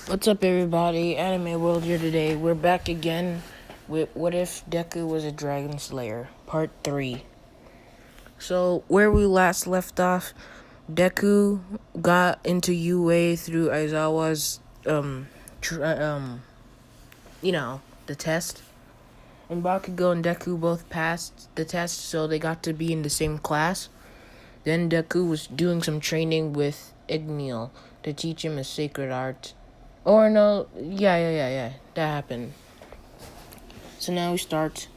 What's up, everybody? Anime World here today. We're back again with What If Deku Was a Dragon Slayer, Part 3. So, where we last left off, Deku got into UA through Aizawa's, the test. And Bakugo and Deku both passed the test, so they got to be in the same class. Then Deku was doing some training with Igneel to teach him a sacred art. Or no, yeah. That happened. So now we start.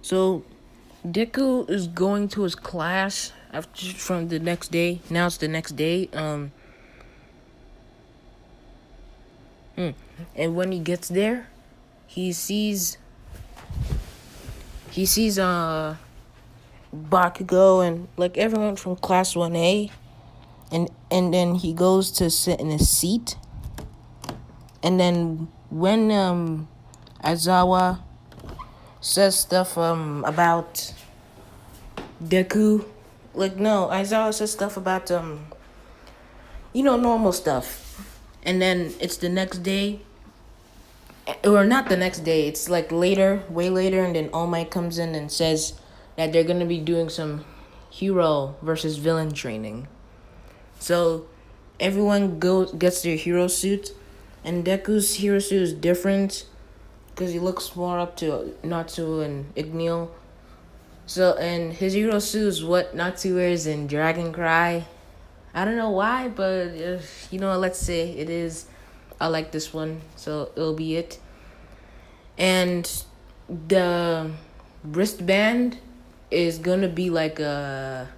So Deku is going to his class from the next day. Now it's the next day. And when he gets there, he sees Bakugo and like everyone from class 1A, and then he goes to sit in his seat. And then when Aizawa says stuff about Deku, Aizawa says stuff about normal stuff. And then it's the next day, or not the next day, it's like later, way later, and then All Might comes in and says that they're gonna be doing some hero versus villain training. So everyone gets their hero suit, and Deku's hero suit is different because he looks more up to Natsu and Igneel. So, and his hero suit is what Natsu wears in Dragon Cry. I don't know why, but let's say it is. I like this one, so it'll be it. And the wristband is gonna be like there'll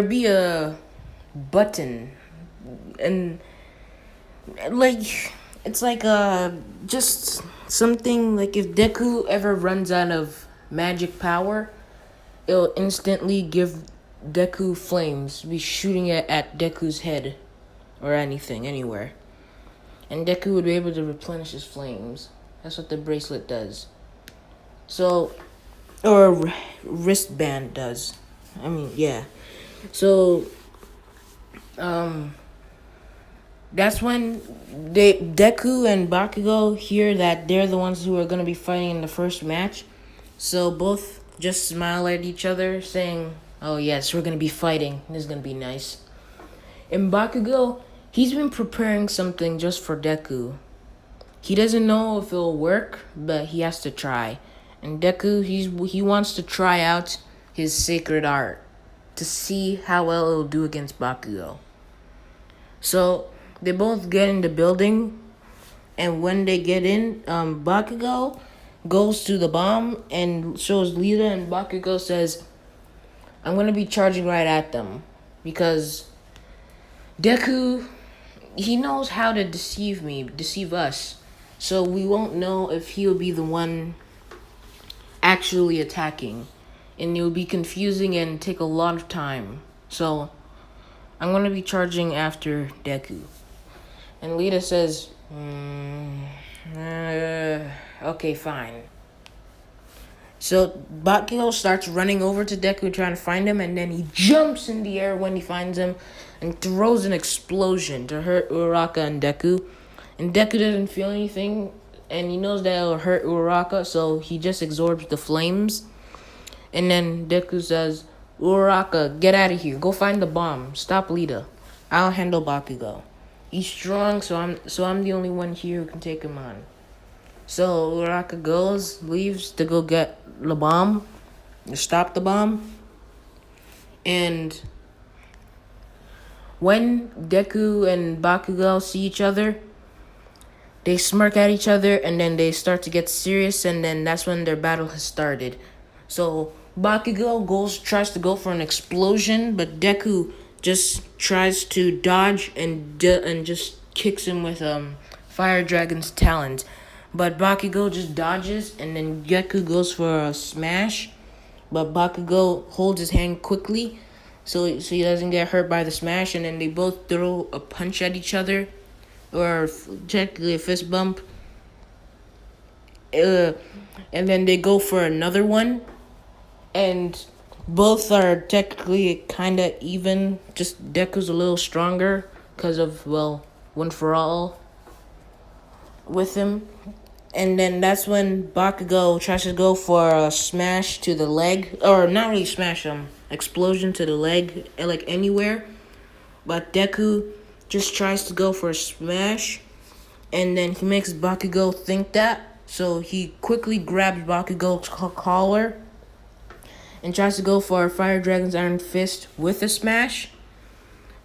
be a button, and like it's like just something like if Deku ever runs out of magic power, it'll instantly give Deku flames, be shooting it at Deku's head or anything, anywhere. And Deku would be able to replenish his flames. That's what the bracelet does. So, or wristband does. I mean, yeah. So, that's when Deku and Bakugo hear that they're the ones who are going to be fighting in the first match. So both just smile at each other, saying, "Oh yes, we're going to be fighting. This is going to be nice." And Bakugo, he's been preparing something just for Deku. He doesn't know if it'll work, but he has to try. And Deku, he wants to try out his sacred art to see how well it'll do against Bakugo. So they both get in the building, and when they get in, Bakugo goes to the bomb and shows Lita, and Bakugo says, "I'm gonna be charging right at them," because Deku, he knows how to deceive us, so we won't know if he'll be the one actually attacking, and it will be confusing and take a lot of time. So I'm gonna be charging after Deku. And Lita says, okay, fine. So Bakugo starts running over to Deku trying to find him, and then he jumps in the air when he finds him and throws an explosion to hurt Uraraka and Deku. And Deku doesn't feel anything, and he knows that it'll hurt Uraraka, so he just absorbs the flames. And then Deku says, "Uraraka, get out of here. Go find the bomb. Stop Lita. I'll handle Bakugo. He's strong, so I'm the only one here who can take him on." So Uraraka leaves to go get the bomb, to stop the bomb. And when Deku and Bakugo see each other, they smirk at each other, and then they start to get serious, and then that's when their battle has started. So Bakugo tries to go for an explosion, but Deku just tries to dodge and just kicks him with Fire Dragon's talons. But Bakugo just dodges, and then Deku goes for a smash, but Bakugo holds his hand quickly so he doesn't get hurt by the smash, and then they both throw a punch at each other, or technically a fist bump. And then they go for another one, and both are technically kind of even, just Deku's a little stronger, because of, well, One for All with him. And then that's when Bakugo tries to go for a smash to the leg, or not really smash, explosion to the leg, like anywhere. But Deku just tries to go for a smash, and then he makes Bakugo think that. So he quickly grabs Bakugo's collar and tries to go for Fire Dragon's Iron Fist with a smash.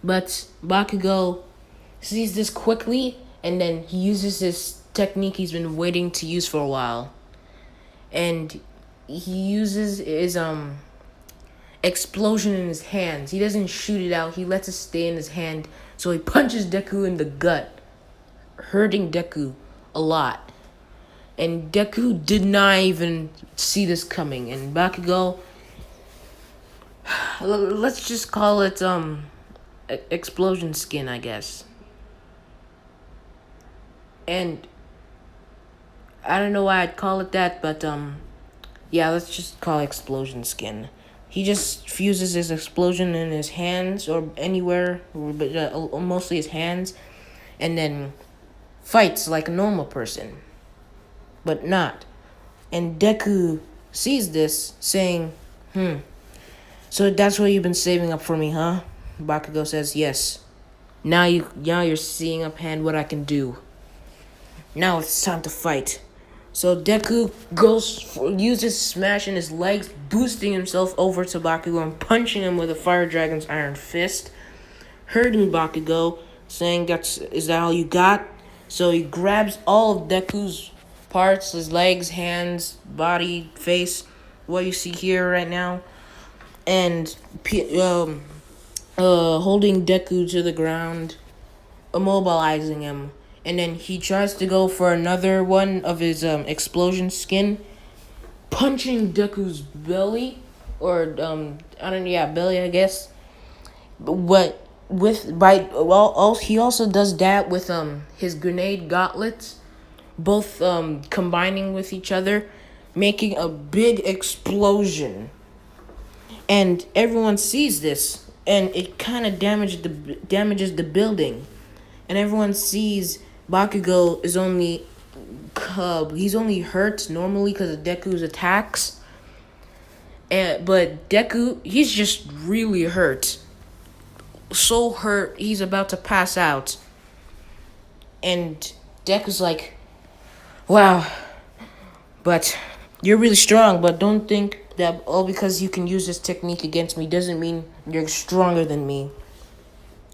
But Bakugo sees this quickly, and then he uses this technique he's been waiting to use for a while. And he uses his explosion in his hands. He doesn't shoot it out, he lets it stay in his hand. So he punches Deku in the gut, hurting Deku a lot. And Deku did not even see this coming. And Bakugo, let's just call it explosion skin, I guess. And I don't know why I'd call it that, but yeah, let's just call it explosion skin. He just fuses his explosion in his hands or anywhere, but mostly his hands, and then fights like a normal person, but not. And Deku sees this, saying, so that's what you've been saving up for me, huh? Bakugo says, yes. Now you're seeing up hand what I can do. Now it's time to fight. So Deku uses smash in his legs, boosting himself over to Bakugo and punching him with a Fire Dragon's Iron Fist, hurting Bakugo, saying, is that all you got? So he grabs all of Deku's parts, his legs, hands, body, face, what you see here right now, and holding Deku to the ground, immobilizing him. And then he tries to go for another one of his explosion skin, punching Deku's belly, or belly, I guess. But he also does that with his grenade gauntlets, both combining with each other, making a big explosion. And everyone sees this, and it kind of damages the building, and everyone sees Bakugo is he's only hurt normally because of Deku's attacks. But Deku, he's just really hurt. So hurt, he's about to pass out. And Deku's like, wow, but you're really strong, but don't think that all because you can use this technique against me doesn't mean you're stronger than me.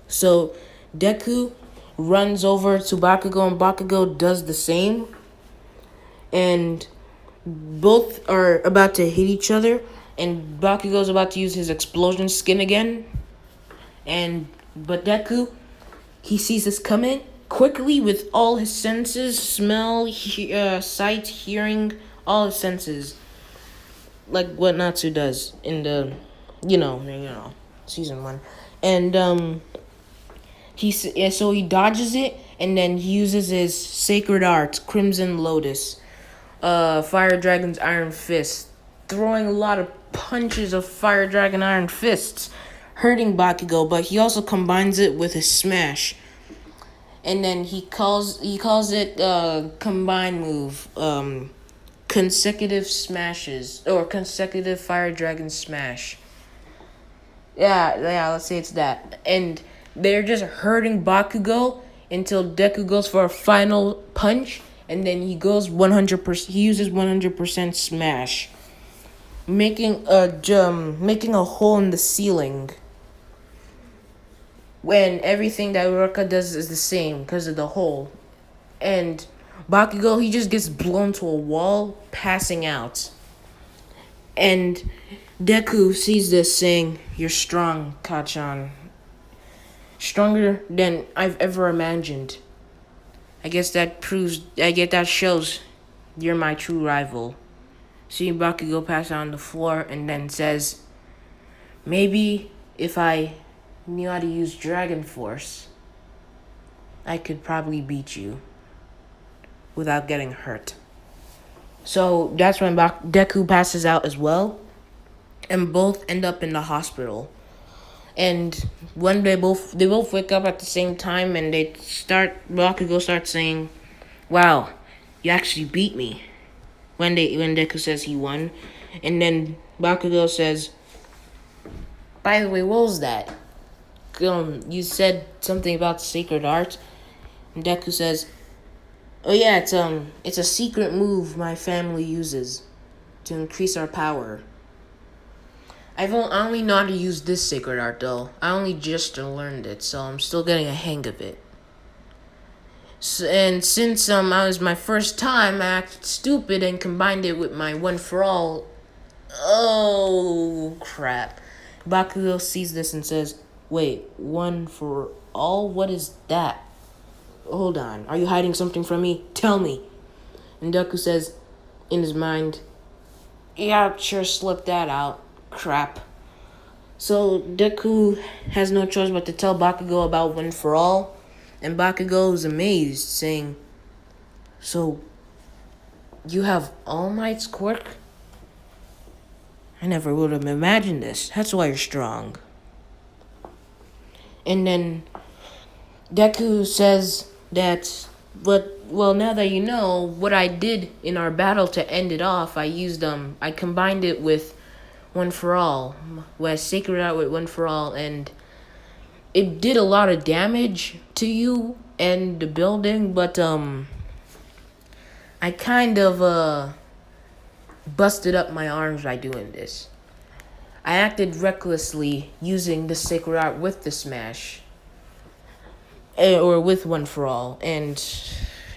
So Deku runs over to Bakugo, and Bakugo does the same. And both are about to hit each other, and Bakugo's about to use his explosion skin again. But Deku, he sees this coming quickly with all his senses, smell, sight, hearing, all his senses. Like what Natsu does in the, season 1. And, so he dodges it, and then he uses his sacred art, Crimson Lotus, Fire Dragon's Iron Fist, throwing a lot of punches of Fire Dragon Iron Fists, hurting Bakugo, but he also combines it with his smash. And then he calls it combined move, consecutive smashes, or consecutive Fire Dragon smash. Yeah, let's say it's that. And they're just hurting Bakugo until Deku goes for a final punch, and then he goes 100%. He uses 100% smash, making a hole in the ceiling. When everything that Uraka does is the same because of the hole, and Bakugo, he just gets blown to a wall, passing out. And Deku sees this, saying, "You're strong, Kachan. Stronger than I've ever imagined. I guess that shows you're my true rival." Seeing Bakugo pass out on the floor, and then says, "Maybe if I knew how to use Dragon Force, I could probably beat you without getting hurt." So that's when Deku passes out as well, and both end up in the hospital. And when they both wake up at the same time, and Bakugo starts saying, "Wow, you actually beat me." When Deku says he won, and then Bakugo says, "By the way, what was that? You said something about sacred art." And Deku says, "Oh yeah, it's a secret move my family uses to increase our power. I only know how to use this sacred art though. I only just learned it, so I'm still getting a hang of it. And since I was my first time, I acted stupid and combined it with my one for all." Oh crap! Bakugo sees this and says, "Wait, one for all? What is that? Hold on, are you hiding something from me? Tell me." And Deku says, in his mind, "Yeah, sure slipped that out. Crap." So Deku has no choice but to tell Bakugo about One for All, and Bakugo is amazed, saying, "So, you have All Might's quirk? I never would have imagined this. That's why you're strong." And then Deku says that, well, now that you know what I did in our battle to end it off, I combined it with One for All, where I sacred out with One for All, and it did a lot of damage to you and the building, but I kind of busted up my arms by doing this. I acted recklessly using the sacred art with the smash, or with One for All, and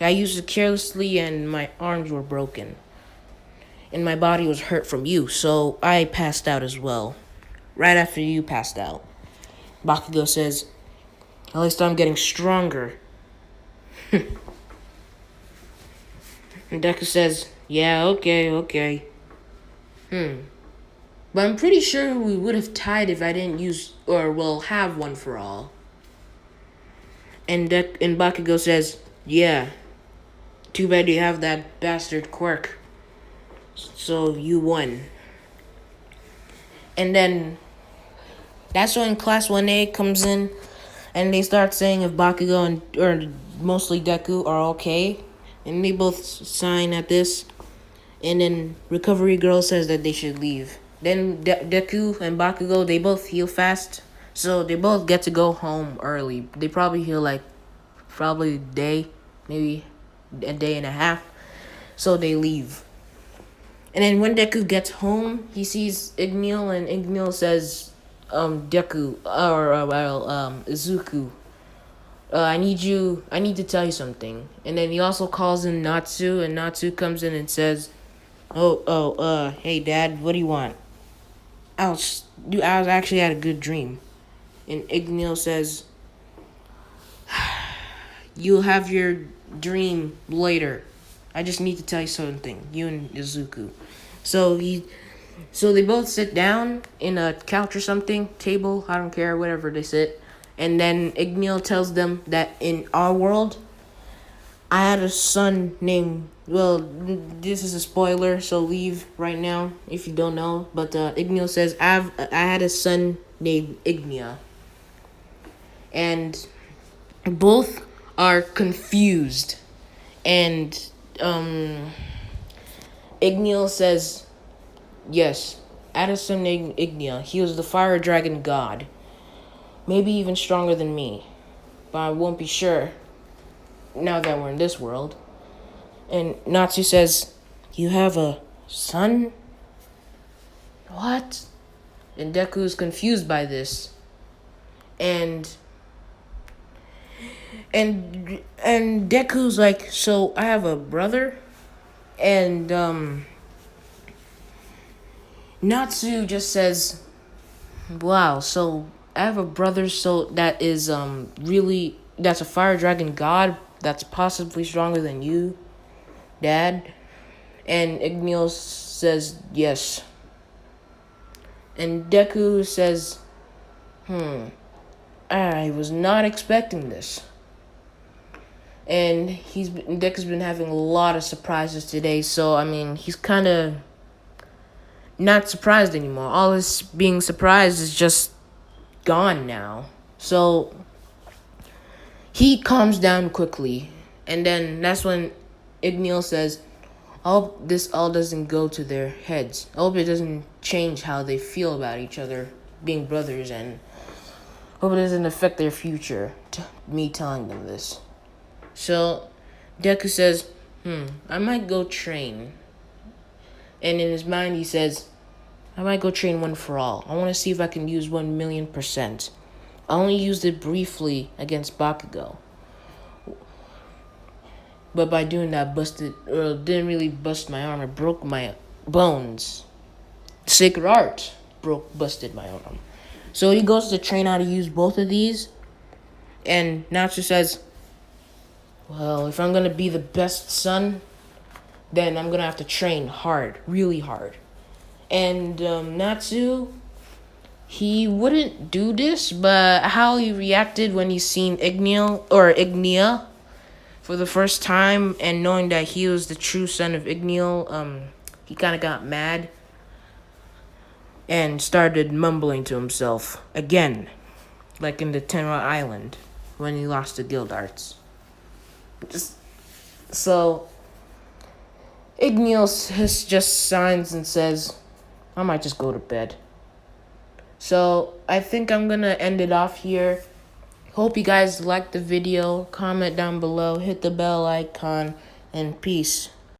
I used it carelessly, and my arms were broken, and my body was hurt from you, so I passed out as well. Right after you passed out, Bakugo says, "At least I'm getting stronger." And Deku says, "Yeah, okay. But I'm pretty sure we would have tied if I didn't use, or well, have One for All." And Bakugo says, "Yeah, too bad you have that bastard quirk. So you won." And then that's when Class 1A comes in, and they start saying if Bakugo or mostly Deku are okay, and they both sign at this. And then Recovery Girl says that they should leave. Then Deku and Bakugo, they both heal fast, so they both get to go home early. They probably heal probably a day, maybe a day and a half, so they leave. And then when Deku gets home, he sees Igneel, and Igneel says, Deku, Izuku, I need to tell you something." And then he also calls in Natsu, and Natsu comes in and says, hey Dad, what do you want? I was actually had a good dream." And Igneel says, "You'll have your dream later. I just need to tell you something, you and Izuku." So they both sit down in a couch or something, table, I don't care, whatever they sit. And then Igneel tells them that in our world, I had a son named, well, this is a spoiler, so leave right now if you don't know. But Igneel says, I had a son named Ignia. And both are confused. And Igneel says, "Yes, Addison named Ignia. He was the fire dragon god. Maybe even stronger than me. But I won't be sure now that we're in this world." And Natsu says, "You have a son? What?" And Deku is confused by this. And Deku's like, "So I have a brother?" And Natsu just says, "Wow, so I have a brother, so that is that's a fire dragon god that's possibly stronger than you, Dad?" And Igneel says, "Yes." And Deku says, "I was not expecting this." And Deku's been having a lot of surprises today, so I mean, he's kind of not surprised anymore. All his being surprised is just gone now. So he calms down quickly. And then that's when Igneel says, I hope this all doesn't go to their heads. I hope it doesn't change how they feel about each other, being brothers, and hope it doesn't affect their future, me telling them this. So Deku says, I might go train. And in his mind he says, I might go train one for all. I want to see if I can use 1,000,000%. I only used it briefly against Bakugo. But by doing that, didn't really bust my arm. It broke my bones. Sacred Art busted my arm. So he goes to train how to use both of these. And Natsu says, well, if I'm going to be the best son, then I'm going to have to train hard, really hard. And Natsu, he wouldn't do this, but how he reacted when he seen Ignea for the first time, and knowing that he was the true son of Igneel, he kind of got mad and started mumbling to himself again, like in the Tenra Island when he lost to Guild Arts. So Igneel just signs and says, I might just go to bed. So I think I'm gonna end it off here. Hope you guys liked the video. Comment down below, hit the bell icon, and peace.